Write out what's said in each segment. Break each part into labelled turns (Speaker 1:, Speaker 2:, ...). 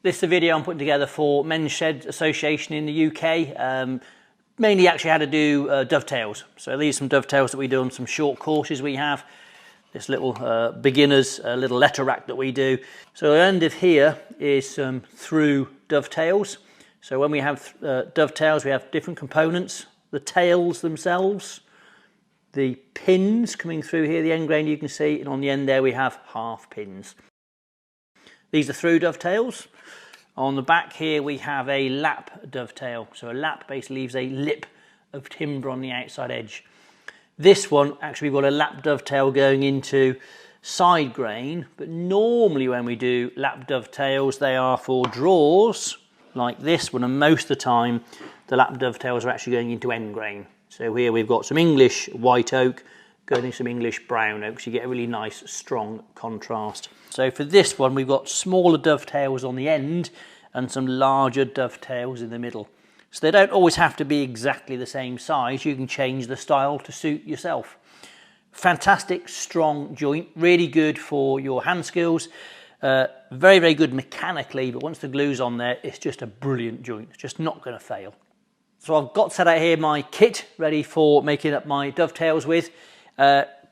Speaker 1: This is a video I'm putting together for Men's Shed Association in the UK. Mainly actually how to do dovetails. So these are some dovetails that we do on some short courses we have. This little beginners little letter rack that we do. So the end of here is some through dovetails. So when we have dovetails, we have different components. The tails themselves, the pins coming through here, the end grain you can see, and on the end there we have half pins. These are through dovetails. On the back here we have a lap dovetail. So a lap basically leaves a lip of timber on the outside edge. This one, actually we've got a lap dovetail going into side grain, but normally when we do lap dovetails they are for drawers like this one, and most of the time the lap dovetails are actually going into end grain. So here we've got some English white oak going into some English brown oak, so you get a really nice strong contrast. So for this one we've got smaller dovetails on the end and some larger dovetails in the middle. So they don't always have to be exactly the same size, you can change the style to suit yourself. Fantastic strong joint, really good for your hand skills, very, very good mechanically, but once the glue's on there it's just a brilliant joint, it's just not going to fail. So I've got set out here my kit ready for making up my dovetails with.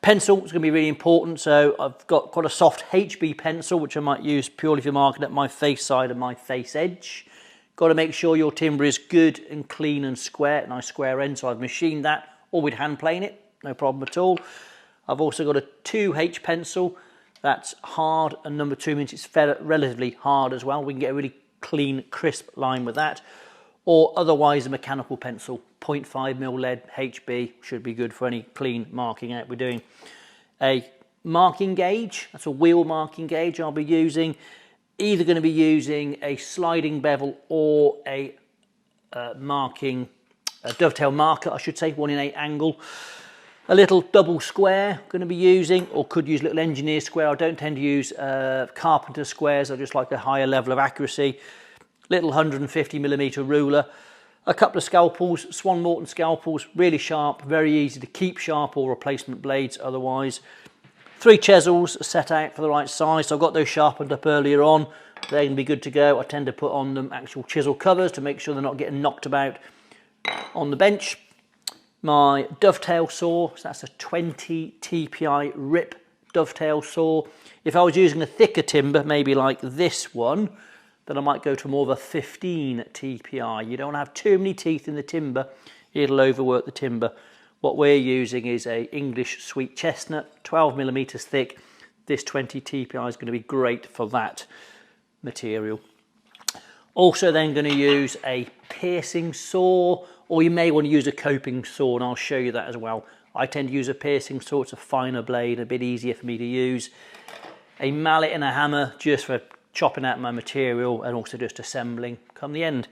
Speaker 1: Pencil is going to be really important, so I've got quite a soft HB pencil which I might use purely for marking up my face side and my face edge. Got to make sure your timber is good and clean and square, nice square end, so I've machined that, or we'd hand plane it, no problem at all. I've also got a 2H pencil, that's hard, and number 2 means it's relatively hard as well. We can get a really clean, crisp line with that. Or otherwise a mechanical pencil, 0.5mm lead HB should be good for any clean marking out we're doing. A marking gauge, that's a wheel marking gauge I'll be using. Either going to be using a sliding bevel or a dovetail marker, I should say, 1/8 angle. A little double square going to be using, or could use a little engineer square. I don't tend to use carpenter squares, I just like a higher level of accuracy. Little 150mm ruler, a couple of scalpels, Swan Morton scalpels, really sharp, very easy to keep sharp, or replacement blades otherwise. 3 chisels set out for the right size, so I've got those sharpened up earlier on, they're going to be good to go. I tend to put on them actual chisel covers to make sure they're not getting knocked about on the bench. My dovetail saw, so that's a 20 TPI rip dovetail saw. If I was using a thicker timber, maybe like this one, then I might go to more of a 15 TPI. You don't have too many teeth in the timber, it'll overwork the timber. What we're using is a English sweet chestnut, 12mm thick. This 20 TPI is going to be great for that material. Also then going to use a piercing saw, or you may want to use a coping saw, and I'll show you that as well. I tend to use a piercing saw, it's a finer blade, a bit easier for me to use. A mallet and a hammer just for chopping out my material, and also just assembling come the end.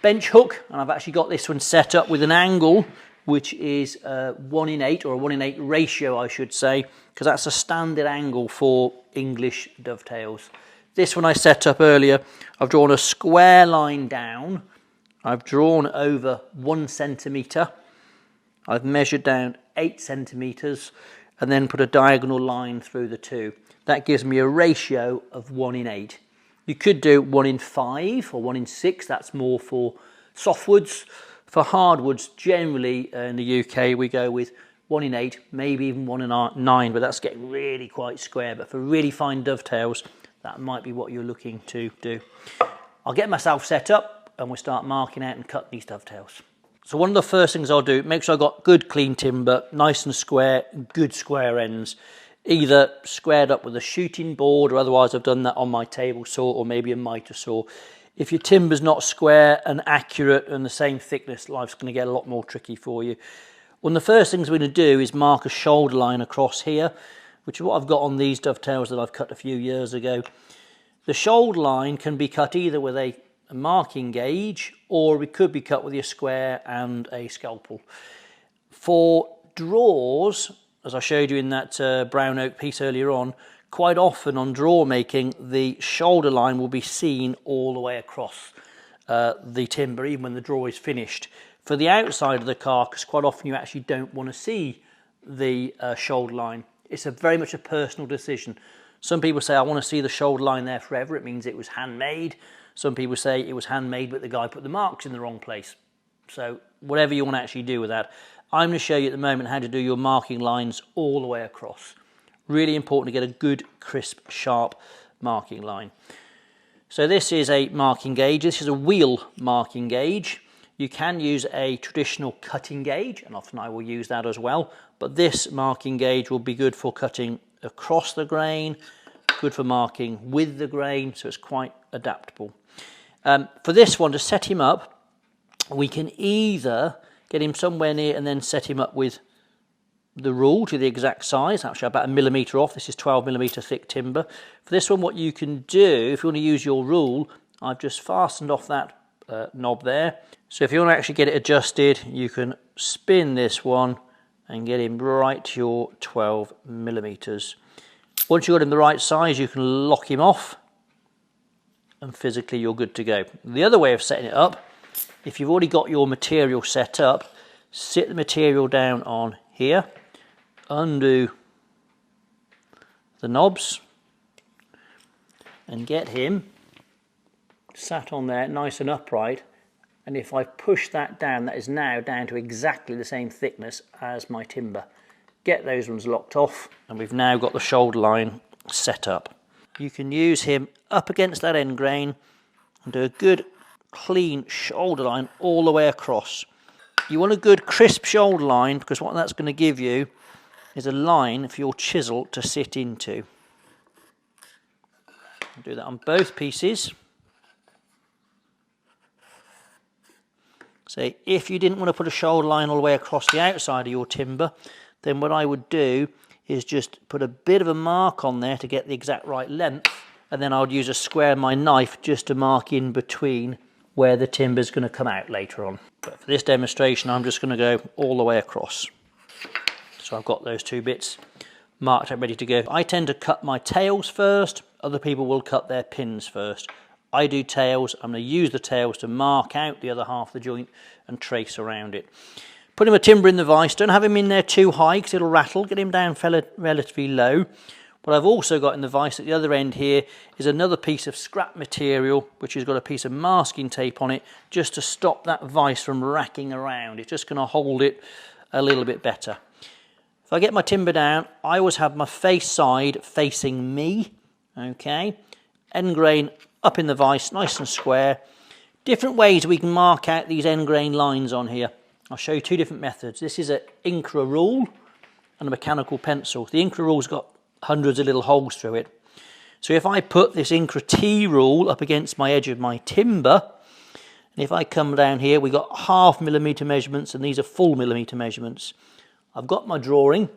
Speaker 1: Bench hook, and I've actually got this one set up with an angle which is 1:8, or a 1:8 ratio I should say, because that's a standard angle for English dovetails. This one I set up earlier, I've drawn a square line down, I've drawn over 1 centimetre, I've measured down 8 centimetres, and then put a diagonal line through the two. That gives me a ratio of 1:8. You could do 1:5 or 1:6, that's more for softwoods. For hardwoods, generally in the UK we go with 1:8, maybe even 1:9, but that's getting really quite square. But for really fine dovetails, that might be what you're looking to do. I'll get myself set up and we'll start marking out and cutting these dovetails. So one of the first things I'll do, make sure I've got good clean timber, nice and square, good square ends. Either squared up with a shooting board, or otherwise I've done that on my table saw, or maybe a mitre saw. If your timber's not square and accurate and the same thickness, life's going to get a lot more tricky for you. One of the first things we're going to do is mark a shoulder line across here, which is what I've got on these dovetails that I've cut a few years ago. The shoulder line can be cut either with a marking gauge, or it could be cut with your square and a scalpel. For drawers, as I showed you in that brown oak piece earlier on, quite often on drawer making, the shoulder line will be seen all the way across the timber, even when the drawer is finished. For the outside of the carcass, quite often you actually don't want to see the shoulder line. It's very much a personal decision. Some people say, I want to see the shoulder line there forever. It means it was handmade. Some people say it was handmade, but the guy put the marks in the wrong place. So whatever you want to actually do with that. I'm going to show you at the moment how to do your marking lines all the way across. Really important to get a good, crisp, sharp marking line. So this is a marking gauge. This is a wheel marking gauge. You can use a traditional cutting gauge, and often I will use that as well. But this marking gauge will be good for cutting across the grain, good for marking with the grain, so it's quite adaptable. For this one, to set him up, we can either get him somewhere near and then set him up with the rule to the exact size, actually about 1 millimetre off. This is 12 millimetre thick timber. For this one, what you can do, if you want to use your rule, I've just fastened off that knob there. So if you want to actually get it adjusted, you can spin this one and get him right to your 12 millimetres. Once you've got him the right size, you can lock him off and physically you're good to go. The other way of setting it up, if you've already got your material set up, sit the material down on here, undo the knobs and get him sat on there nice and upright, and if I push that down, that is now down to exactly the same thickness as my timber. Get those ones locked off and we've now got the shoulder line set up. You can use him up against that end grain and do a good clean shoulder line all the way across. You want a good crisp shoulder line because what that's going to give you is a line for your chisel to sit into. I'll do that on both pieces. So if you didn't want to put a shoulder line all the way across the outside of your timber, then what I would do is just put a bit of a mark on there to get the exact right length, and then I would use a square of my knife just to mark in between where the timber is going to come out later on. But for this demonstration, I'm just going to go all the way across. So I've got those two bits marked out, ready to go. I tend to cut my tails first. Other people will cut their pins first. I do tails. I'm going to use the tails to mark out the other half of the joint and trace around it. Put him a timber in the vise. Don't have him in there too high because it'll rattle. Get him down relatively low. What I've also got in the vise at the other end here is another piece of scrap material which has got a piece of masking tape on it just to stop that vise from racking around. It's just going to hold it a little bit better. If I get my timber down, I always have my face side facing me. Okay, end grain up in the vise, nice and square. Different ways we can mark out these end grain lines on here. I'll show you two different methods. This is an Incra rule and a mechanical pencil. The Incra rule's got hundreds of little holes through it. So if I put this Incra T rule up against my edge of my timber, and if I come down here, we've got 1/2 millimetre measurements, and these are full millimetre measurements. I've got my drawing.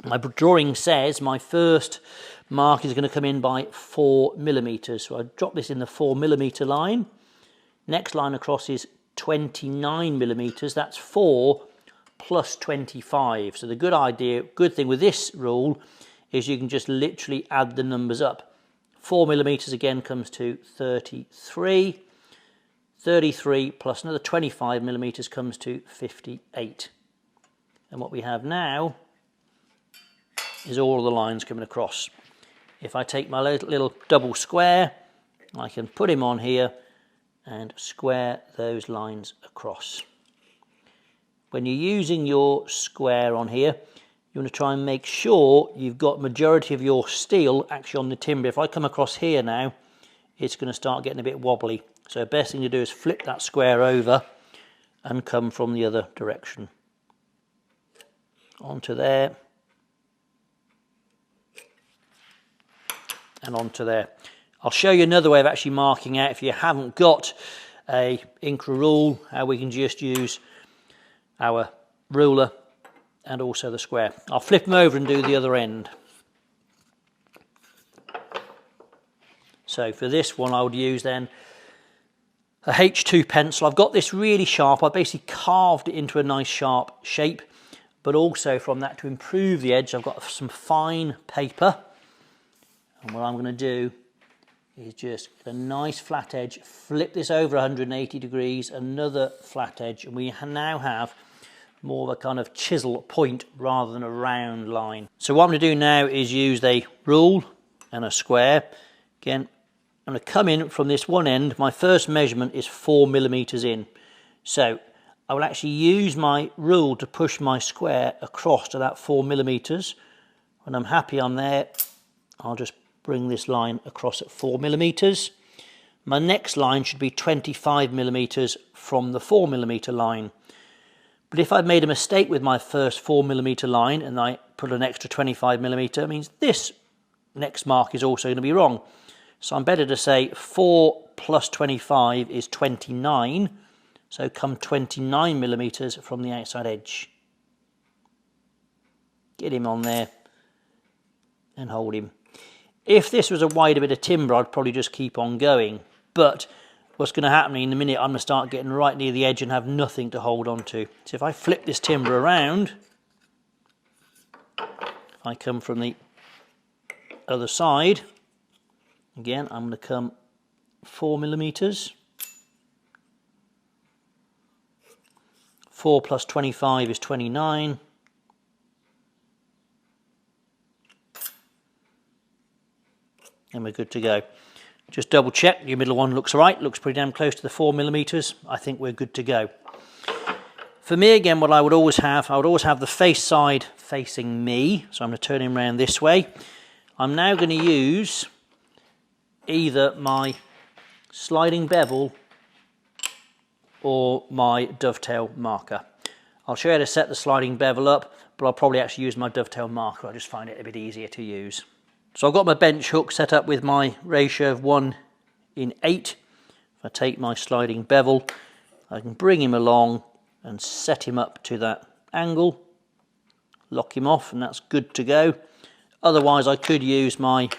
Speaker 1: My drawing says my first mark is going to come in by 4 millimetres. So I drop this in the 4 millimetre line. Next line across is 29 millimetres. That's 4 plus 25. So the good thing with this rule is you can just literally add the numbers up. 4 millimetres again comes to 33. 33 plus another 25 millimetres comes to 58. And what we have now is all of the lines coming across. If I take my little double square, I can put him on here and square those lines across. When you're using your square on here, you want to try and make sure you've got majority of your steel actually on the timber. If I come across here now, it's going to start getting a bit wobbly. So the best thing to do is flip that square over and come from the other direction. Onto there. And onto there. I'll show you another way of actually marking out if you haven't got a Incra rule, how we can just use our ruler and also the square. I'll flip them over and do the other end. So for this one I would use then a H2 pencil. I've got this really sharp. I basically carved it into a nice sharp shape, but also from that to improve the edge I've got some fine paper. And what I'm going to do is just get a nice flat edge, flip this over 180 degrees, another flat edge, and we now have more of a kind of chisel point rather than a round line. So what I'm going to do now is use a rule and a square. Again, I'm going to come in from this one end. My first measurement is 4mm in. So I will actually use my rule to push my square across to that 4mm. When I'm happy I'm there, I'll just bring this line across at 4mm. My next line should be 25mm from the 4mm line. But if I've made a mistake with my first 4mm line and I put an extra 25mm, it means this next mark is also going to be wrong. So I'm better to say 4 plus 25 is 29. So come 29mm from the outside edge. Get him on there and hold him. If this was a wider bit of timber, I'd probably just keep on going. But what's going to happen in a minute, I'm going to start getting right near the edge and have nothing to hold on to. So if I flip this timber around, I come from the other side. Again, I'm going to come 4mm. 4 plus 25 is 29. And we're good to go. Just double check, your middle one looks right, looks pretty damn close to the 4mm. I think we're good to go. For me, again, what I would always have the face side facing me. So I'm going to turn him around this way. I'm now going to use either my sliding bevel or my dovetail marker. I'll show you how to set the sliding bevel up, but I'll probably actually use my dovetail marker. I just find it a bit easier to use. So I've got my bench hook set up with my ratio of 1:8. If I take my sliding bevel, I can bring him along and set him up to that angle, lock him off, and that's good to go. Otherwise, I could use my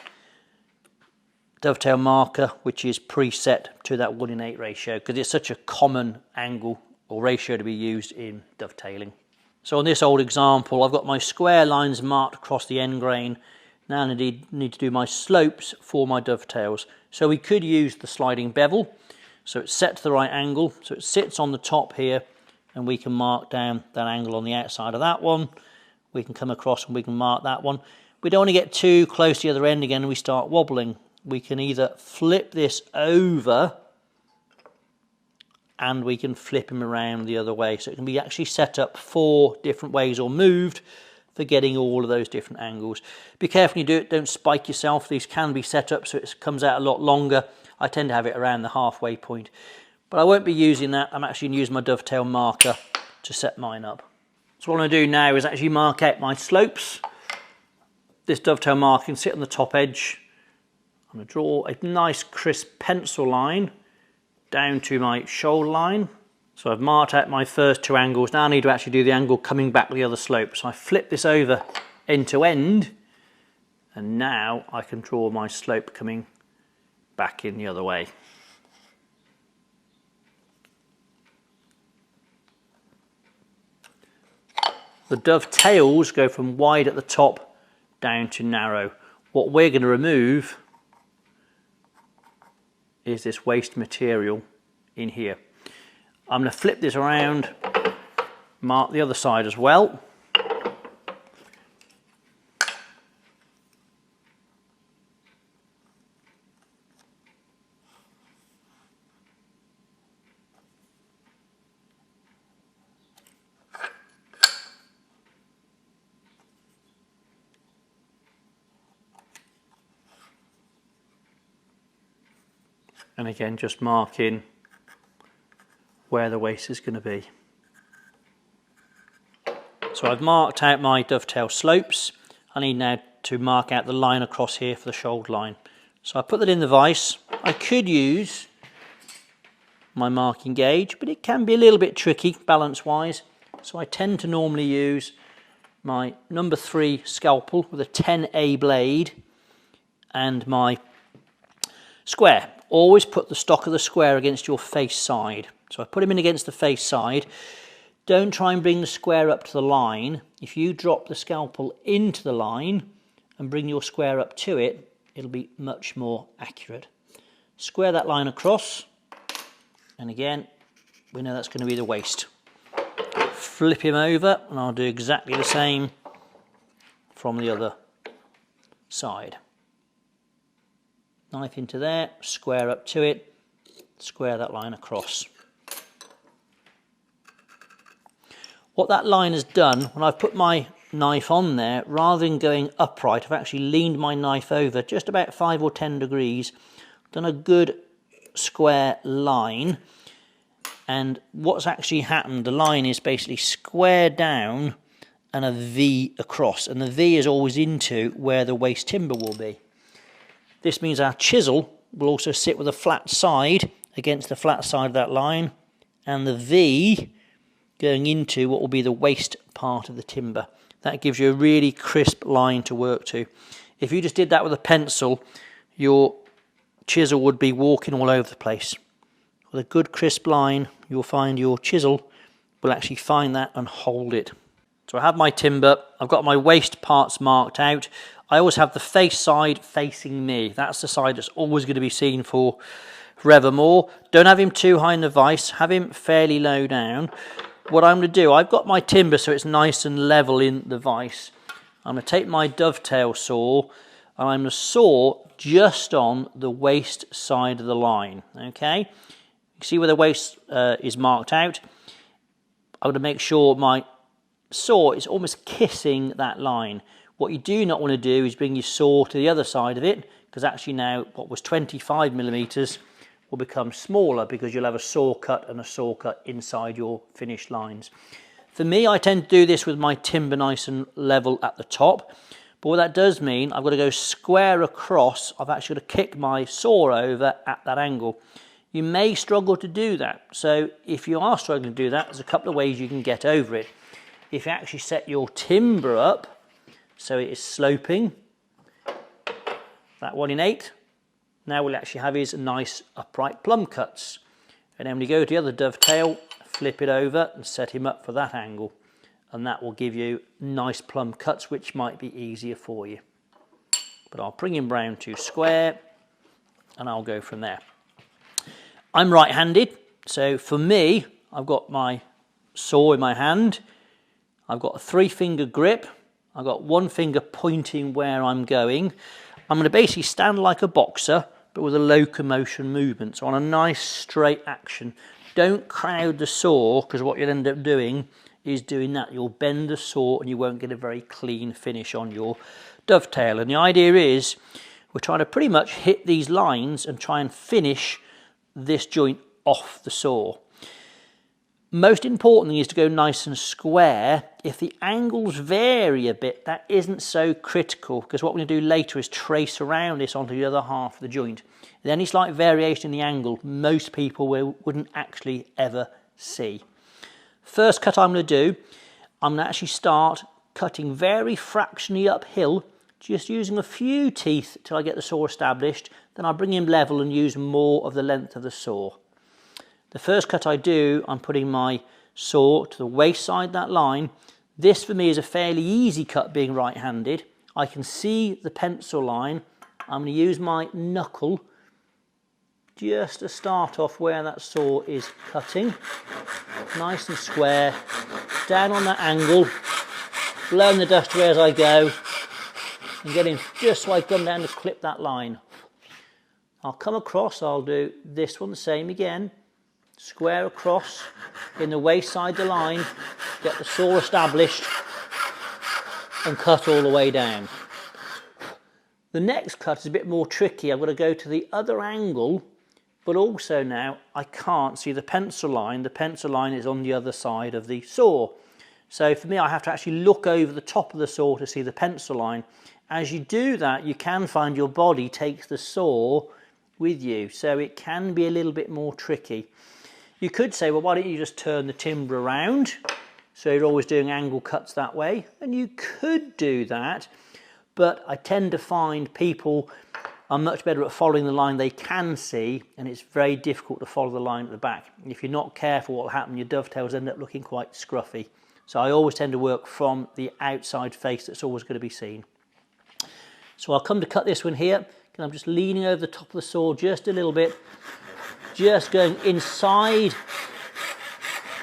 Speaker 1: dovetail marker, which is preset to that 1:8 ratio, because it's such a common angle or ratio to be used in dovetailing. So on this old example, I've got my square lines marked across the end grain. Now I need to do my slopes for my dovetails. So we could use the sliding bevel, so it's set to the right angle, so it sits on the top here, and we can mark down that angle on the outside of that one. We can come across and we can mark that one. We don't want to get too close to the other end again and we start wobbling. We can either flip this over and we can flip him around the other way. So it can be actually set up 4 different ways or moved for getting all of those different angles. Be careful when you do it, don't spike yourself. These can be set up so it comes out a lot longer. I tend to have it around the halfway point. But I won't be using that. I'm actually going to use my dovetail marker to set mine up. So what I'm going to do now is actually mark out my slopes. This dovetail marker can sit on the top edge. I'm going to draw a nice crisp pencil line down to my shoulder line. So I've marked out my first 2 angles. Now I need to actually do the angle coming back the other slope. So I flip this over end to end, and now I can draw my slope coming back in the other way. The dovetails go from wide at the top down to narrow. What we're going to remove is this waste material in here. I'm going to flip this around, mark the other side as well. And again, just marking where the waste is going to be. So I've marked out my dovetail slopes. I need now to mark out the line across here for the shoulder line. So I put that in the vise. I could use my marking gauge, but it can be a little bit tricky balance wise. So I tend to normally use my number 3 scalpel with a 10A blade and my square. Always put the stock of the square against your face side. So I put him in against the face side. Don't try and bring the square up to the line. If you drop the scalpel into the line and bring your square up to it, it'll be much more accurate. Square that line across, and again, we know that's going to be the waste. Flip him over, and I'll do exactly the same from the other side. Knife into there, square up to it, square that line across. What that line has done, when I've put my knife on there, rather than going upright, I've actually leaned my knife over just about 5 or 10 degrees, done a good square line, and what's actually happened, the line is basically square down and a V across, and the V is always into where the waste timber will be. This means our chisel will also sit with a flat side against the flat side of that line, and the V going into what will be the waste part of the timber. That gives you a really crisp line to work to. If you just did that with a pencil, your chisel would be walking all over the place. With a good crisp line, you'll find your chisel will actually find that and hold it. So I have my timber, I've got my waste parts marked out. I always have the face side facing me. That's the side that's always going to be seen for forevermore. Don't have him too high in the vise, have him fairly low down. What I'm going to do, I've got my timber so it's nice and level in the vise. I'm going to take my dovetail saw and I'm going to saw just on the waste side of the line. Okay, you see where the waste is marked out. I'm going to make sure my saw is almost kissing that line. What you do not want to do is bring your saw to the other side of it, because actually now what was 25mm will become smaller because you'll have a saw cut and a saw cut inside your finished lines. For me, I tend to do this with my timber nice and level at the top, but what that does mean, I've got to go square across. I've actually got to kick my saw over at that angle. You may struggle to do that, so if you are struggling to do that, there's a couple of ways you can get over it. If you actually set your timber up so it is sloping, that 1/8, now we'll actually have his nice upright plumb cuts. And then when you go to the other dovetail, flip it over and set him up for that angle. And that will give you nice plumb cuts, which might be easier for you. But I'll bring him round to square and I'll go from there. I'm right-handed, so for me, I've got my saw in my hand. I've got a 3-finger grip. I've got 1 finger pointing where I'm going. I'm going to basically stand like a boxer, but with a locomotion movement, so on a nice straight action. Don't crowd the saw, because what you'll end up doing is doing that. You'll bend the saw and you won't get a very clean finish on your dovetail. And the idea is we're trying to pretty much hit these lines and try and finish this joint off the saw. Most important thing is to go nice and square. If the angles vary a bit, that isn't so critical, because what we're going to do later is trace around this onto the other half of the joint. And any slight variation in the angle, most people wouldn't actually ever see. First cut I'm going to do, I'm going to actually start cutting very fractionally uphill, just using a few teeth till I get the saw established. Then I'll bring him level and use more of the length of the saw. The first cut I do, I'm putting my saw to the waist side of that line. This for me is a fairly easy cut being right-handed. I can see the pencil line. I'm going to use my knuckle just to start off where that saw is cutting. Nice and square, down on that angle, blowing the dust away as I go, and getting just so I come down to clip that line. I'll come across, I'll do this one the same again. Square across in the waist side of the line, get the saw established and cut all the way down. The next cut is a bit more tricky. I've got to go to the other angle, but also now I can't see the pencil line. The pencil line is on the other side of the saw. So for me, I have to actually look over the top of the saw to see the pencil line. As you do that, you can find your body takes the saw with you, so it can be a little bit more tricky. You could say, well, why don't you just turn the timber around so you're always doing angle cuts that way? And you could do that, but I tend to find people are much better at following the line they can see, and it's very difficult to follow the line at the back. And if you're not careful, what will happen, your dovetails end up looking quite scruffy. So I always tend to work from the outside face that's always going to be seen. So I'll come to cut this one here, and I'm just leaning over the top of the saw just a little bit, just going inside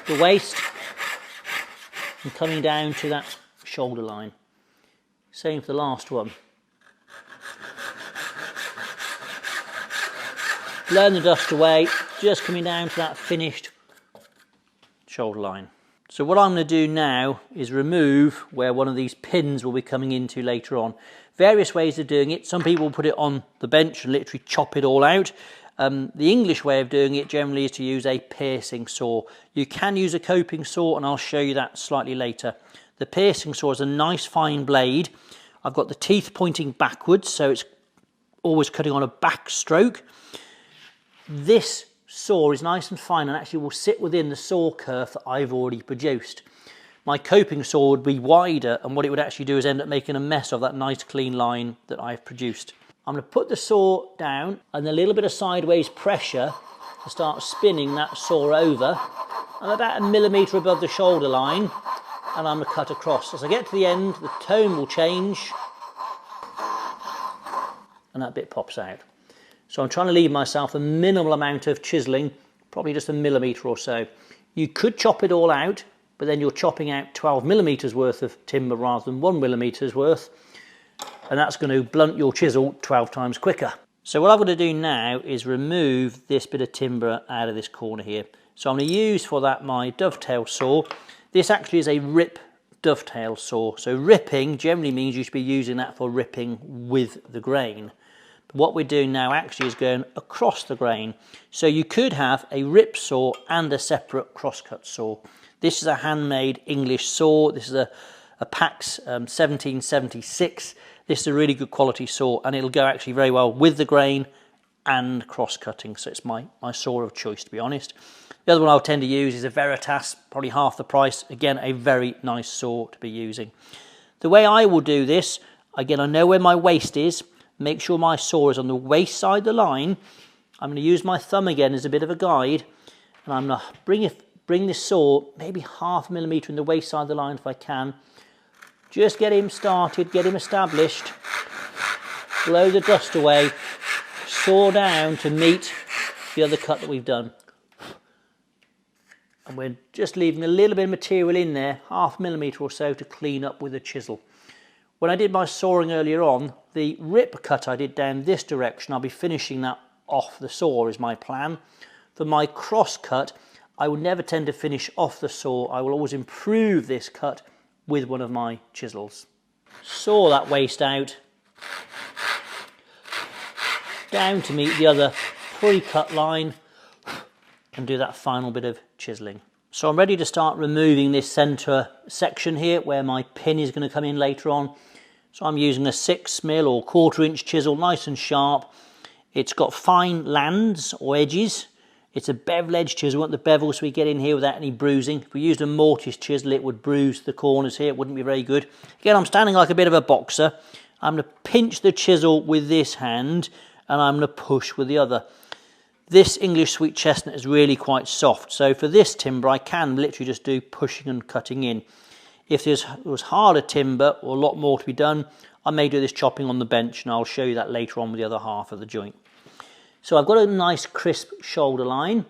Speaker 1: the waist and coming down to that shoulder line. Same for the last one. blowing the dust away, just coming down to that finished shoulder line. So what I'm going to do now is remove where one of these pins will be coming into later on. Various ways of doing it. Some people will put it on the bench and literally chop it all out. The English way of doing it generally is to use a piercing saw. You can use a coping saw, and I'll show you that slightly later. The piercing saw is a nice fine blade. I've got the teeth pointing backwards, so it's always cutting on a back stroke. This saw is nice and fine and actually will sit within the saw curve that I've already produced. My coping saw would be wider, and what it would actually do is end up making a mess of that nice clean line that I've produced. I'm going to put the saw down and a little bit of sideways pressure to start spinning that saw over. I'm about 1 millimetre above the shoulder line, and I'm going to cut across. As I get to the end, the tone will change and that bit pops out. So I'm trying to leave myself a minimal amount of chiselling, probably just 1 millimetre or so. You could chop it all out, but then you're chopping out 12 millimetres worth of timber rather than 1 millimetre's worth, and that's going to blunt your chisel 12 times quicker. So what I'm going to do now is remove this bit of timber out of this corner here. So I'm going to use for that my dovetail saw. This actually is a rip dovetail saw. So ripping generally means you should be using that for ripping with the grain. But what we're doing now actually is going across the grain. So you could have a rip saw and a separate crosscut saw. This is a handmade English saw. This is a Pax 1776. This is a really good quality saw, and it'll go actually very well with the grain and cross-cutting, so it's my saw of choice, to be honest. The other one I'll tend to use is a Veritas, probably half the price. Again, a very nice saw to be using. The way I will do this, again, I know where my waist is. Make sure my saw is on the waist side of the line. I'm going to use my thumb again as a bit of a guide, and I'm going to bring this saw maybe 0.5 millimetre in the waist side of the line if I can. Just get him started, get him established, blow the dust away, saw down to meet the other cut that we've done. And we're just leaving a little bit of material in there, 0.5 millimetre or so, to clean up with a chisel. When I did my sawing earlier on, the rip cut I did down this direction, I'll be finishing that off the saw is my plan. For my cross cut, I will never tend to finish off the saw. I will always improve this cut with one of my chisels. Saw that waist out, down to meet the other pre-cut line, and do that final bit of chiselling. So I'm ready to start removing this centre section here where my pin is going to come in later on. So I'm using a 6mm or 1/4 inch chisel, nice and sharp. It's got fine lands or edges. It's a bevel edge chisel. We want the bevel so we get in here without any bruising. If we used a mortise chisel, it would bruise the corners here. It wouldn't be very good. Again, I'm standing like a bit of a boxer. I'm going to pinch the chisel with this hand, and I'm going to push with the other. This English sweet chestnut is really quite soft. So for this timber, I can literally just do pushing and cutting in. If there was harder timber or a lot more to be done, I may do this chopping on the bench, and I'll show you that later on with the other half of the joint. So I've got a nice crisp shoulder line.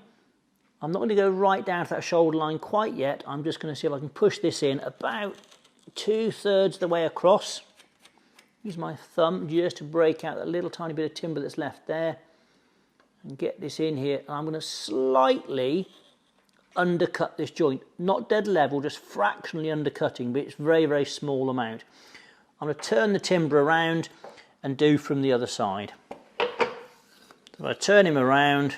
Speaker 1: I'm not going to go right down to that shoulder line quite yet. I'm just going to see if I can push this in about 2/3 the way across. Use my thumb just to break out that little tiny bit of timber that's left there. And get this in here. And I'm going to slightly undercut this joint. Not dead level, just fractionally undercutting, but it's very, very small amount. I'm going to turn the timber around and do from the other side. So I turn him around,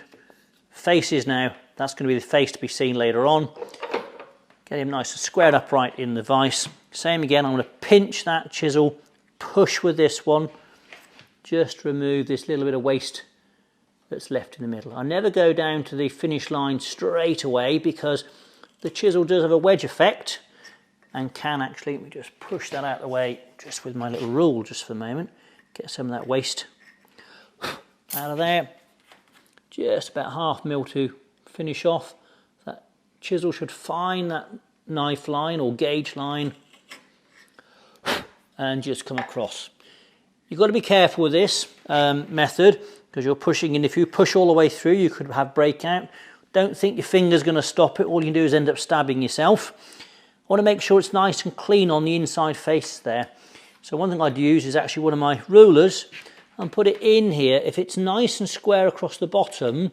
Speaker 1: faces now, that's going to be the face to be seen later on. Get him nice and squared upright in the vise. Same again, I'm going to pinch that chisel, push with this one, just remove this little bit of waste that's left in the middle. I never go down to the finish line straight away because the chisel does have a wedge effect and can actually, let me just push that out of the way just with my little rule just for a moment, get some of that waste out of there. Just about 0.5 mil to finish off. That chisel should find that knife line or gauge line and just come across. You've got to be careful with this method because you're pushing in. If you push all the way through, you could have breakout. Don't think your finger's going to stop it. All you can do is end up stabbing yourself. I want to make sure it's nice and clean on the inside face there. So one thing I'd use is actually one of my rulers, and put it in here. If it's nice and square across the bottom,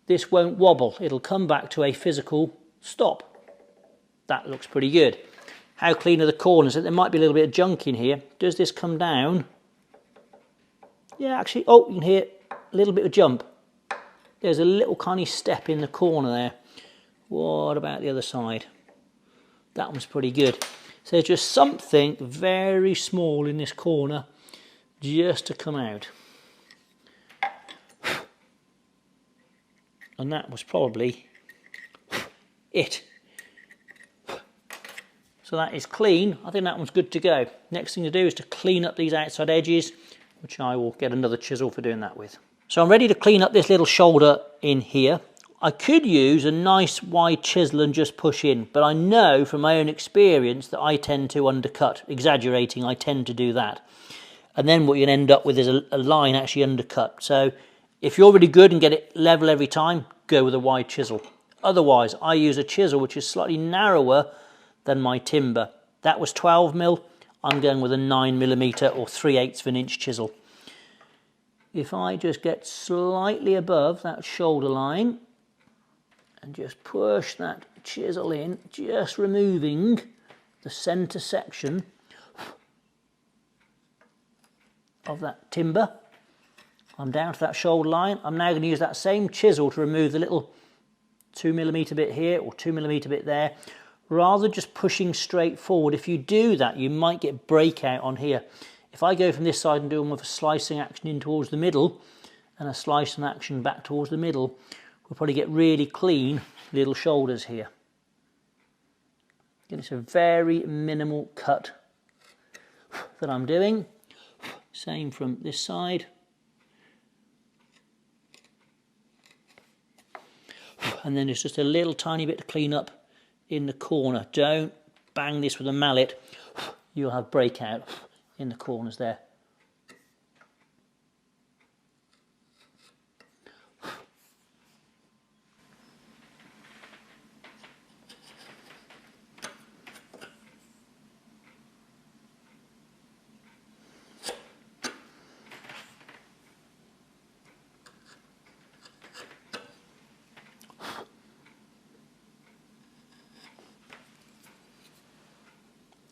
Speaker 1: this won't wobble. It'll come back to a physical stop. That looks pretty good. How clean are the corners? There might be a little bit of junk in here. Does this come down? Yeah, actually, oh, you can hear a little bit of jump. There's a little tiny step in the corner there. What about the other side? That one's pretty good. So there's just something very small in this corner just to come out. And that was probably it. So that is clean. I think that one's good to go. Next thing to do is to clean up these outside edges, which I will get another chisel for doing that with. So I'm ready to clean up this little shoulder in here. I could use a nice wide chisel and just push in, but I know from my own experience that I tend to undercut. Exaggerating, I tend to do that. And then what you're going to end up with is a line actually undercut. So if you're really good and get it level every time, go with a wide chisel. Otherwise, I use a chisel which is slightly narrower than my timber. That was 12mm. I'm going with a 9mm or 3/8 of an inch chisel. If I just get slightly above that shoulder line and just push that chisel in, just removing the centre section of that timber, I'm down to that shoulder line. I'm now going to use that same chisel to remove the little 2mm bit here or 2mm bit there, rather than just pushing straight forward. If you do that, you might get breakout on here. If I go from this side and do them with a slicing action in towards the middle and a slicing action back towards the middle, we'll probably get really clean little shoulders here. Again, it's a very minimal cut that I'm doing. Same from this side. And then there's just a little tiny bit to clean up in the corner. Don't bang this with a mallet. You'll have breakout in the corners there.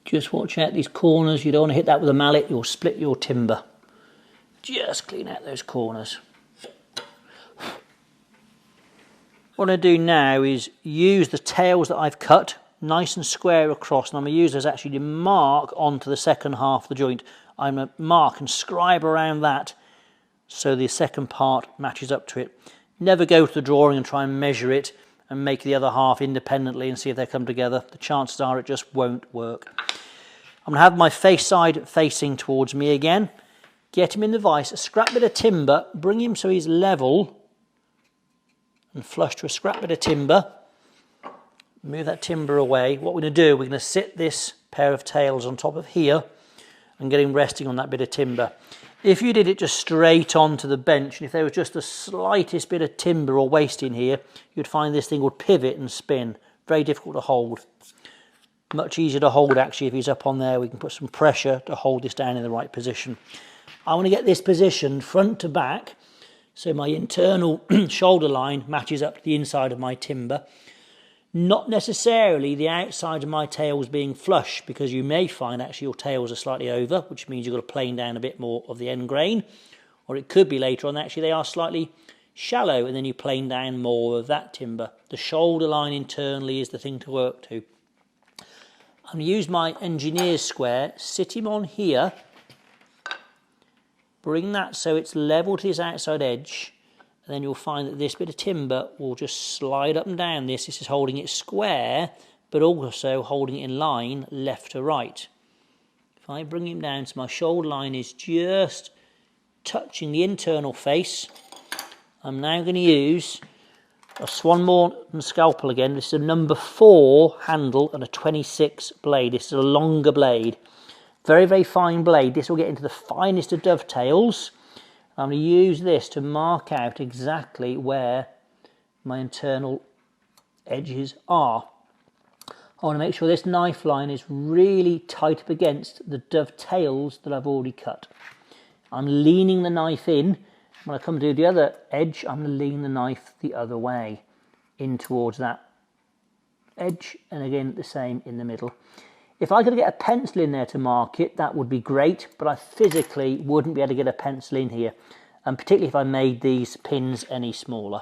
Speaker 1: Just watch out these corners. You don't want to hit that with a mallet, you'll split your timber. Just clean out those corners. What I do now is use the tails that I've cut nice and square across, and I'm going to use those actually to mark onto the second half of the joint. I'm going to mark and scribe around that so the second part matches up to it. Never go to the drawing and try and measure it and make the other half independently and see if they come together. The chances are it just won't work. I'm going to have my face side facing towards me again. Get him in the vise, a scrap bit of timber, bring him so he's level and flush to a scrap bit of timber. Move that timber away. What we're going to do, we're going to sit this pair of tails on top of here and get him resting on that bit of timber. If you did it just straight onto the bench, and if there was just the slightest bit of timber or waste in here, you'd find this thing would pivot and spin. Very difficult to hold. Much easier to hold actually if he's up on there. We can put some pressure to hold this down in the right position. I want to get this positioned front to back so my internal shoulder line matches up to the inside of my timber. Not necessarily the outside of my tails being flush, because you may find actually your tails are slightly over, which means you've got to plane down a bit more of the end grain. Or it could be later on actually they are slightly shallow and then you plane down more of that timber. The shoulder line internally is the thing to work to. I'm going to use my engineer's square, sit him on here, bring that so it's level to this outside edge, and then you'll find that this bit of timber will just slide up and down this. This is holding it square, but also holding it in line left to right. If I bring him down so my shoulder line is just touching the internal face, I'm now going to use a Swan Morton scalpel again. This is a number 4 handle and a 26 blade. This is a longer blade. Very, very fine blade. This will get into the finest of dovetails. I'm going to use this to mark out exactly where my internal edges are. I want to make sure this knife line is really tight up against the dovetails that I've already cut. I'm leaning the knife in. When I come to the other edge, I'm going to lean the knife the other way, in towards that edge, and again the same in the middle. If I could get a pencil in there to mark it, that would be great, but I physically wouldn't be able to get a pencil in here, and particularly if I made these pins any smaller.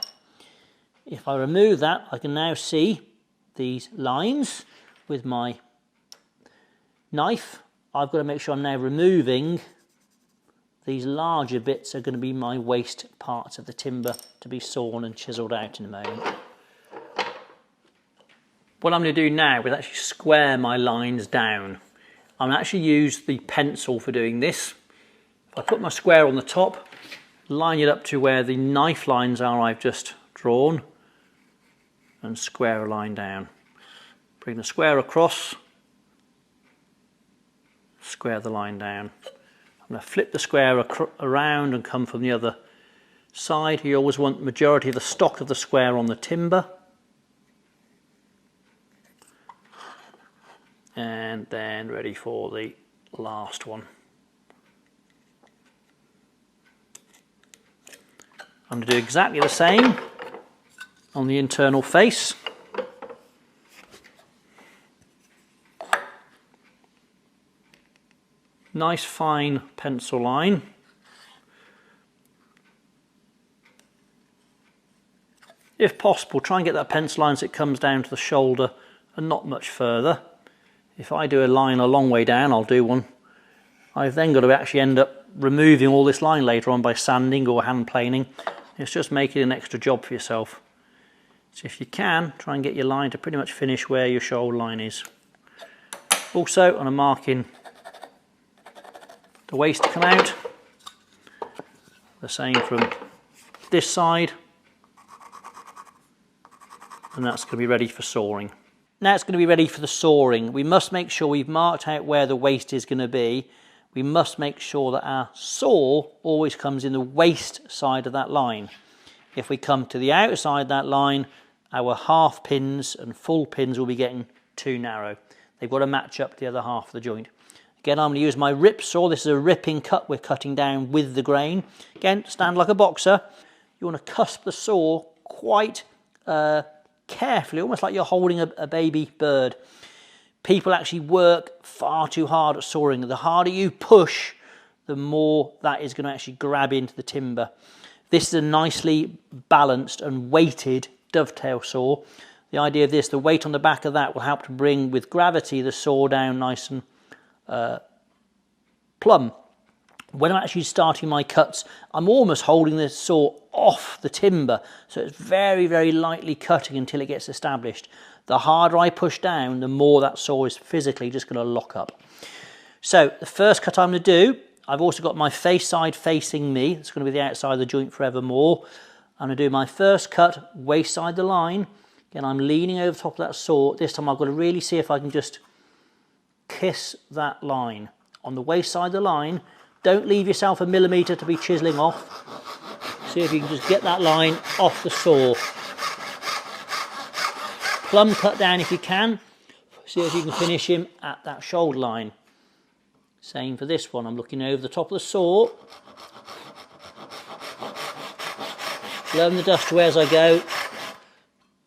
Speaker 1: If I remove that, I can now see these lines with my knife. I've got to make sure I'm now removing these larger bits are going to be my waste parts of the timber to be sawn and chiselled out in a moment. What I'm going to do now is actually square my lines down. I'm going to actually use the pencil for doing this. If I put my square on the top, line it up to where the knife lines are I've just drawn, and square a line down. Bring the square across, square the line down. I'm going to flip the square around and come from the other side. You always want the majority of the stock of the square on the timber. And then ready for the last one. I'm going to do exactly the same on the internal face. Nice fine pencil line. If possible, try and get that pencil line so it comes down to the shoulder and not much further. If I do a line a long way down, I'll do one. I've then got to actually end up removing all this line later on by sanding or hand planing. It's just making an extra job for yourself. So if you can, try and get your line to pretty much finish where your shoulder line is. Also, on a marking the waist to come out, the same from this side, and that's going to be ready for sawing. Now it's going to be ready for the sawing. We must make sure we've marked out where the waist is going to be. We must make sure that our saw always comes in the waist side of that line. If we come to the outside of that line, our half pins and full pins will be getting too narrow. They've got to match up the other half of the joint. Again, I'm going to use my rip saw. This is a ripping cut we're cutting down with the grain. Again, stand like a boxer. You want to cusp the saw quite carefully, almost like you're holding a baby bird. People actually work far too hard at sawing. The harder you push, the more that is going to actually grab into the timber. This is a nicely balanced and weighted dovetail saw. The idea of this, the weight on the back of that will help to bring, with gravity, the saw down nice and plumb. When I'm actually starting my cuts, I'm almost holding the saw off the timber, so it's very, very lightly cutting until it gets established. The harder I push down, the more that saw is physically just going to lock up. So the first cut I'm going to do, I've also got my face side facing me. It's going to be the outside of the joint forevermore. I'm going to do my first cut, waist side of the line. Again, I'm leaning over the top of that saw. This time I've got to really see if I can just kiss that line. On the waist side of the line, don't leave yourself a millimetre to be chiselling off. See if you can just get that line off the saw. Plumb cut down if you can. See if you can finish him at that shoulder line. Same for this one. I'm looking over the top of the saw. Blowing the dust away as I go.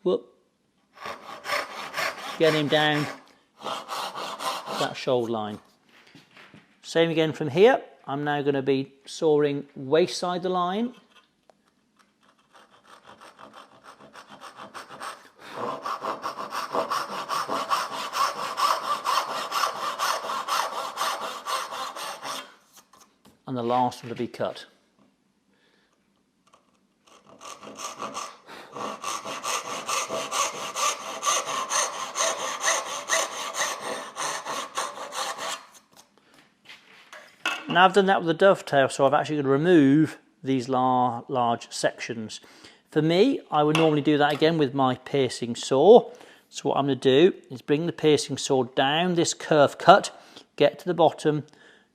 Speaker 1: Whoop. Get him down that shoulder line. Same again from here. I'm now going to be sawing waist side of the line. And the last one to be cut. Now I've done that with the dovetail, so I've actually got to remove these large sections. For me, I would normally do that again with my piercing saw. So what I'm going to do is bring the piercing saw down this curve cut, get to the bottom,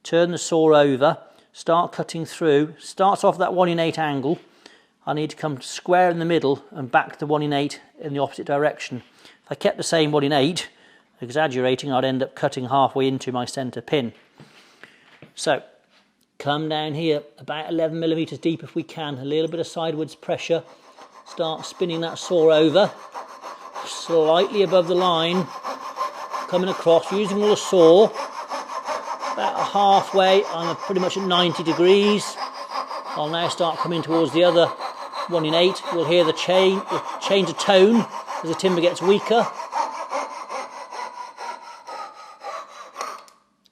Speaker 1: turn the saw over, start cutting through. Starts off that 1:8 angle. I need to come square in the middle and back to 1:8 in the opposite direction. If I kept the same 1:8, exaggerating, I'd end up cutting halfway into my centre pin. So, come down here about 11 millimeters deep if we can, a little bit of sideways pressure, start spinning that saw over, slightly above the line, coming across, using all the saw, about halfway, I'm pretty much at 90 degrees. I'll now start coming towards the other 1 in 8. We'll hear the change of tone as the timber gets weaker.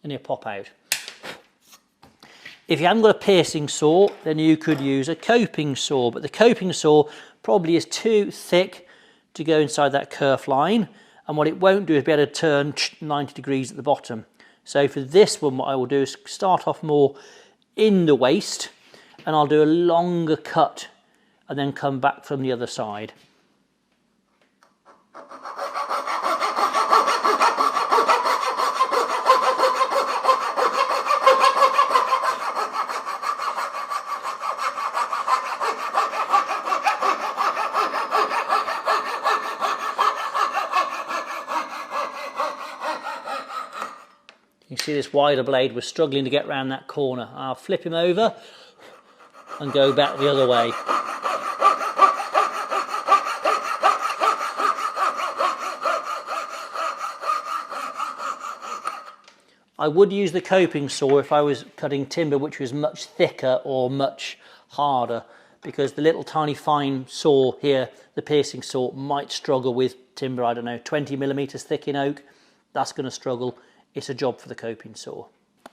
Speaker 1: And it'll pop out. If you haven't got a piercing saw, then you could use a coping saw, but the coping saw probably is too thick to go inside that kerf line, and what it won't do is be able to turn 90 degrees at the bottom. So for this one, what I will do is start off more in the waist, and I'll do a longer cut and then come back from the other side. You can see this wider blade was struggling to get around that corner. I'll flip him over and go back the other way. I would use the coping saw if I was cutting timber which was much thicker or much harder, because the little tiny fine saw here, the piercing saw, might struggle with timber, I don't know, 20 millimeters thick in oak. That's going to struggle. It's a job for the coping saw.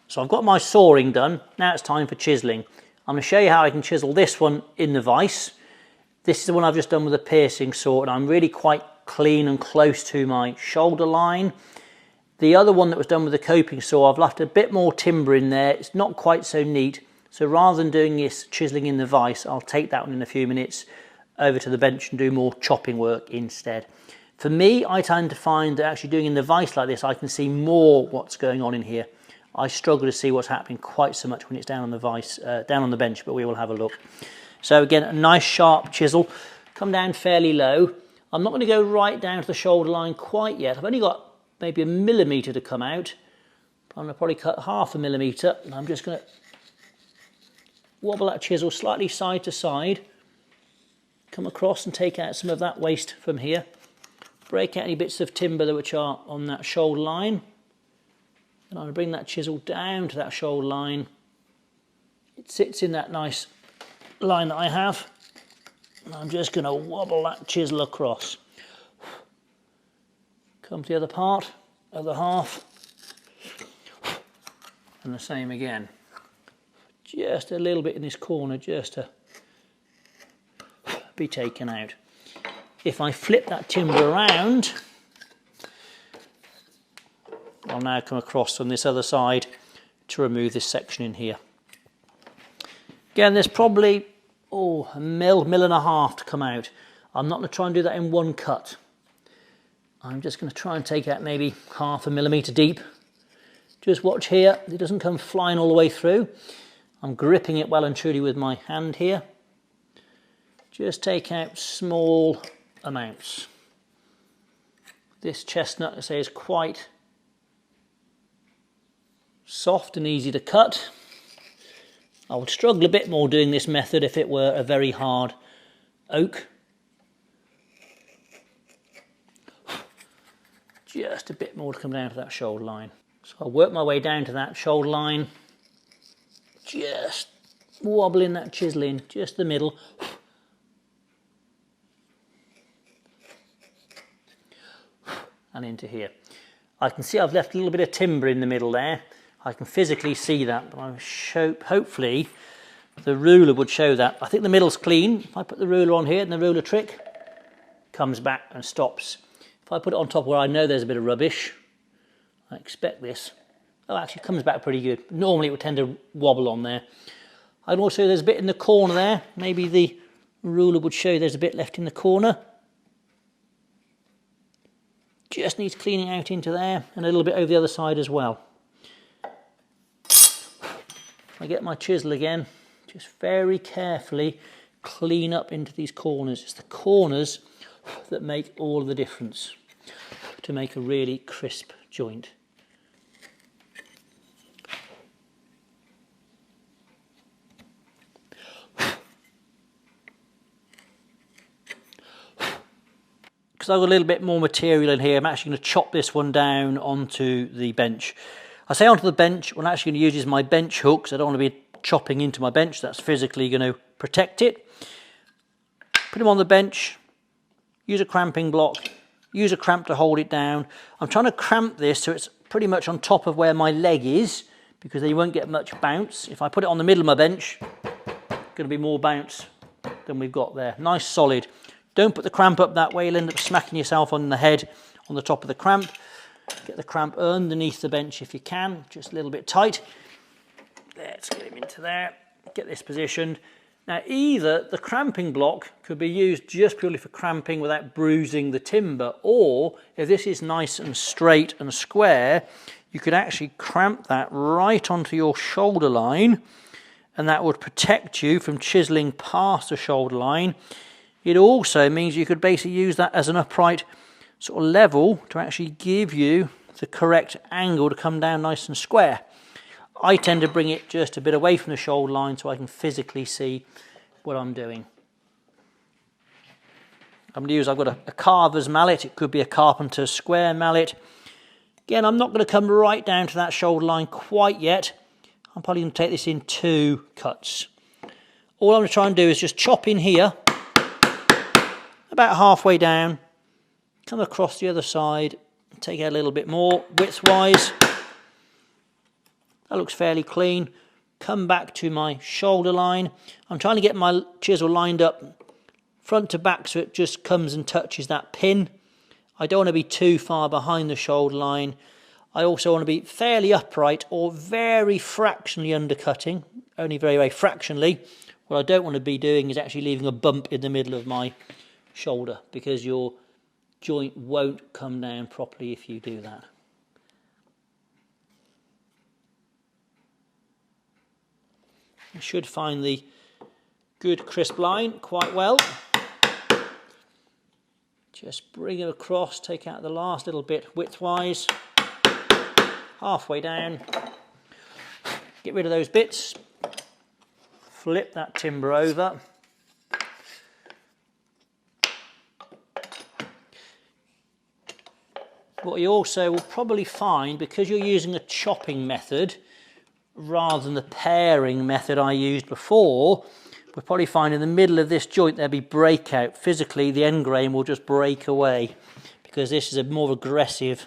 Speaker 1: So I've got my sawing done. Now it's time for chiseling. I'm going to show you how I can chisel this one in the vise. This is the one I've just done with a piercing saw, and I'm really quite clean and close to my shoulder line. The other one that was done with the coping saw, I've left a bit more timber in there. It's not quite so neat. So rather than doing this chiseling in the vise, I'll take that one in a few minutes over to the bench and do more chopping work instead. For me, I tend to find that actually doing in the vise like this, I can see more what's going on in here. I struggle to see what's happening quite so much when it's down on the vise, down on the bench, but we will have a look. So again, a nice sharp chisel, come down fairly low. I'm not going to go right down to the shoulder line quite yet. I've only got maybe 1 millimetre to come out. I'm going to probably cut 0.5 millimetre, and I'm just going to wobble that chisel slightly side to side, come across and take out some of that waste from here. Break out any bits of timber which are on that shoulder line, and I'm going to bring that chisel down to that shoulder line. It sits in that nice line that I have, and I'm just going to wobble that chisel across. Come to the other part, other half, and the same again. Just a little bit in this corner just to be taken out. If I flip that timber around, I'll now come across on this other side to remove this section in here. Again, there's probably 1.5 mil to come out. I'm not going to try and do that in one cut. I'm just going to try and take out maybe 0.5 millimetre deep. Just watch here, it doesn't come flying all the way through. I'm gripping it well and truly with my hand here. Just take out small amounts. This chestnut, I say, is quite soft and easy to cut. I would struggle a bit more doing this method if it were a very hard oak. Just a bit more to come down to that shoulder line. So I'll work my way down to that shoulder line, just wobbling that chisel in, just the middle. And into here. I can see I've left a little bit of timber in the middle there. I can physically see that, but I'm hopefully the ruler would show that. I think the middle's clean. If I put the ruler on here and the ruler trick comes back and stops. If I put it on top where I know there's a bit of rubbish, I expect this. Oh, actually it comes back pretty good. Normally it would tend to wobble on there. I'd also, there's a bit in the corner there. Maybe the ruler would show there's a bit left in the corner. Just needs cleaning out into there, and a little bit over the other side as well. I get my chisel again, just very carefully clean up into these corners. It's the corners that make all the difference to make a really crisp joint. because I've got a little bit more material in here, I'm actually going to chop this one down onto the bench. I say onto the bench, what I'm actually going to use is my bench hooks. I don't want to be chopping into my bench, that's physically going to protect it. Put them on the bench, use a cramping block, use a cramp to hold it down. I'm trying to cramp this so it's pretty much on top of where my leg is, because then you won't get much bounce. If I put it on the middle of my bench, going to be more bounce than we've got there. Nice solid. Don't put the cramp up that way, you'll end up smacking yourself on the head on the top of the cramp. Get the cramp underneath the bench if you can, just a little bit tight. Let's get him into there, get this positioned. Now either the cramping block could be used just purely for cramping without bruising the timber, or if this is nice and straight and square, you could actually cramp that right onto your shoulder line, and that would protect you from chiseling past the shoulder line. It also means you could basically use that as an upright sort of level to actually give you the correct angle to come down nice and square. I tend to bring it just a bit away from the shoulder line so I can physically see what I'm doing. I'm going to use, I've got a carver's mallet, it could be a carpenter's square mallet. Again, I'm not going to come right down to that shoulder line quite yet. I'm probably going to take this in 2 cuts. All I'm going to try and do is just chop in here, about halfway down, come across the other side, take out a little bit more width-wise. That looks fairly clean. Come back to my shoulder line. I'm trying to get my chisel lined up front to back so it just comes and touches that pin. I don't want to be too far behind the shoulder line. I also want to be fairly upright or very fractionally undercutting, only very, very fractionally. What I don't want to be doing is actually leaving a bump in the middle of my shoulder, because your joint won't come down properly if you do that. You should find the good crisp line quite well. Just bring it across, take out the last little bit widthwise, halfway down, get rid of those bits, flip that timber over. What you also will probably find, because you're using a chopping method rather than the paring method I used before, we'll probably find in the middle of this joint there'll be breakout. Physically the end grain will just break away, because this is a more aggressive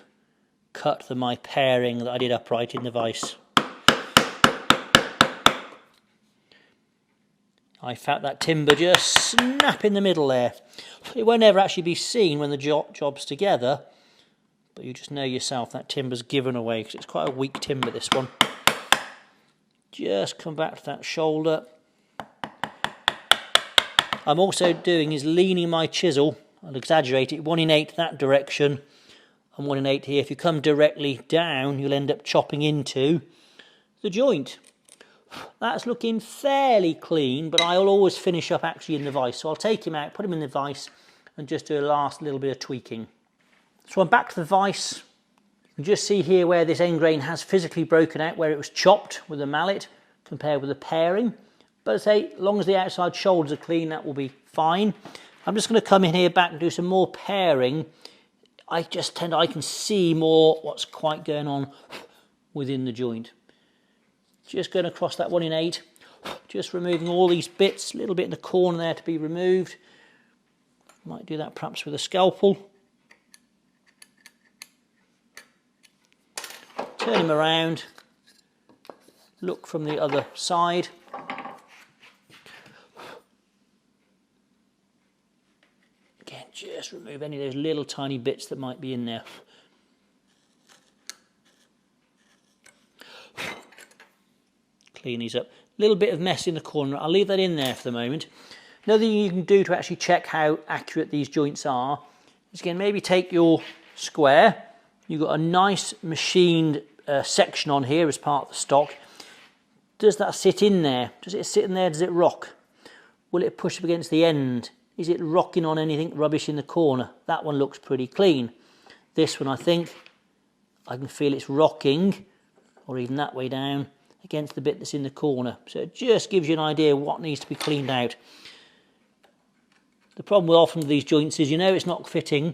Speaker 1: cut than my paring that I did upright in the vise. I felt that timber just snap in the middle there. It won't ever actually be seen when the job's together, but you just know yourself that timber's given away, because it's quite a weak timber, this one. Just come back to that shoulder. I'm also doing is leaning my chisel, I'll exaggerate it, 1 in 8 that direction and 1 in 8 here. If you come directly down, you'll end up chopping into the joint. That's looking fairly clean, but I'll always finish up actually in the vise. So I'll take him out, put him in the vise, and just do a last little bit of tweaking. So I'm back to the vise. You can just see here where this end grain has physically broken out, where it was chopped with a mallet compared with the paring. But I say, as long as the outside shoulders are clean, that will be fine. I'm just going to come in here back and do some more paring. I can see more what's quite going on within the joint. Just going across that 1 in 8, just removing all these bits, a little bit in the corner there to be removed. Might do that perhaps with a scalpel. Turn him around, look from the other side. Again, just remove any of those little tiny bits that might be in there. Clean these up. A little bit of mess in the corner, I'll leave that in there for the moment. Another thing you can do to actually check how accurate these joints are is, again, maybe take your square. You've got a nice machined section on here as part of the stock. Does that sit in there? Does it sit in there? Does it rock? Will it push up against the end? Is it rocking on anything rubbish in the corner? That one looks pretty clean. This one, I think, I can feel it's rocking, or even that way down, against the bit that's in the corner. So it just gives you an idea of what needs to be cleaned out. The problem with often these joints is, you know, it's not fitting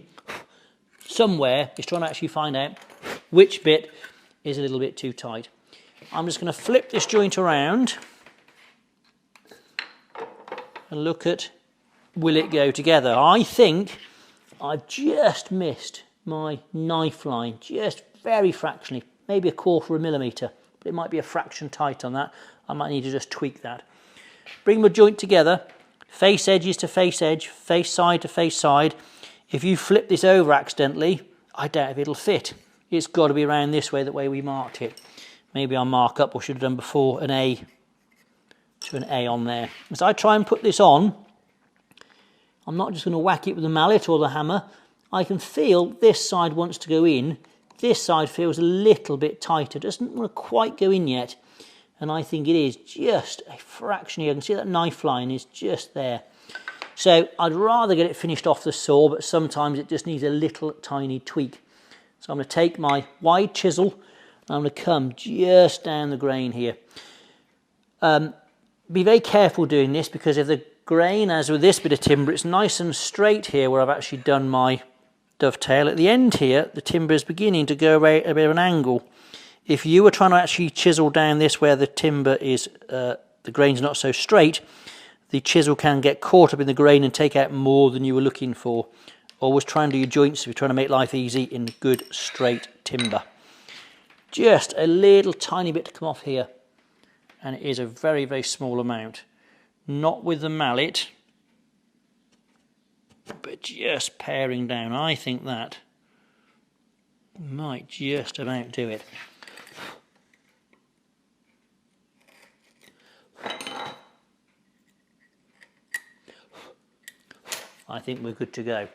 Speaker 1: somewhere. It's trying to actually find out which bit is a little bit too tight. I'm just going to flip this joint around and look at, will it go together? I think I've just missed my knife line, just very fractionally, maybe 1/4 millimetre, but it might be a fraction tight on that. I might need to just tweak that. Bring my joint together, face edges to face edge, face side to face side. If you flip this over accidentally, I doubt if it'll fit. It's got to be around this way, the way we marked it. Maybe I'll mark up, or should have done before, an A to an A on there. As I try and put this on, I'm not just going to whack it with the mallet or the hammer. I can feel this side wants to go in. This side feels a little bit tighter. Doesn't want to quite go in yet. And I think it is just a fraction here. I can see that knife line is just there. So I'd rather get it finished off the saw, but sometimes it just needs a little tiny tweak. So I'm going to take my wide chisel and I'm going to come just down the grain here. Be very careful doing this, because if the grain, as with this bit of timber, it's nice and straight here where I've actually done my dovetail. At the end here, the timber is beginning to go away a bit of an angle. If you were trying to actually chisel down this where the timber is, the grain's not so straight, the chisel can get caught up in the grain and take out more than you were looking for. Always try and do your joints if you're trying to make life easy in good straight timber. Just a little tiny bit to come off here, and it is a very, very small amount. Not with the mallet, but just paring down. I think that might just about do it. I think we're good to go.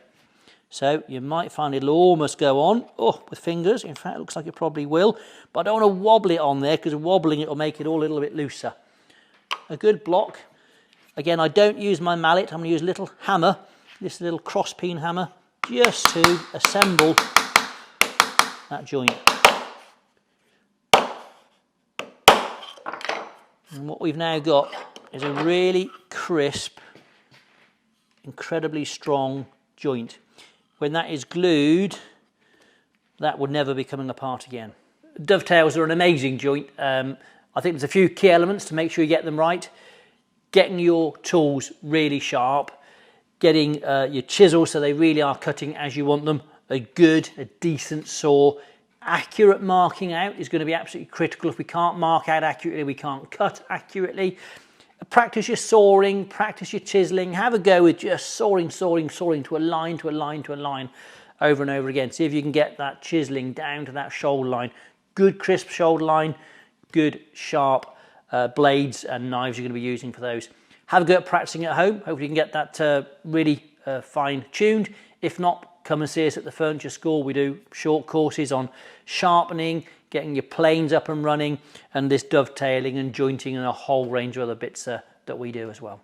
Speaker 1: So you might find it'll almost go on, with fingers. In fact, it looks like it probably will. But I don't want to wobble it on there, because wobbling it will make it all a little bit looser. A good block. Again, I don't use my mallet. I'm going to use a little hammer, this little cross peen hammer, just to assemble that joint. And what we've now got is a really crisp, incredibly strong joint. When that is glued, that would never be coming apart again. Dovetails are an amazing joint. I think there's a few key elements to make sure you get them right. Getting your tools really sharp, getting your chisels so they really are cutting as you want them, a decent saw. Accurate marking out is going to be absolutely critical. If we can't mark out accurately, we can't cut accurately. Practice your sawing, practice your chiseling. Have a go with just sawing to a line, over and over again. See if you can get that chiseling down to that shoulder line. Good crisp shoulder line, good sharp blades and knives you're going to be using for those. Have a go at practicing at home. Hopefully you can get that really fine tuned. If not, come and see us at the Furniture School. We do short courses on sharpening, getting your planes up and running, and this dovetailing and jointing and a whole range of other bits that we do as well.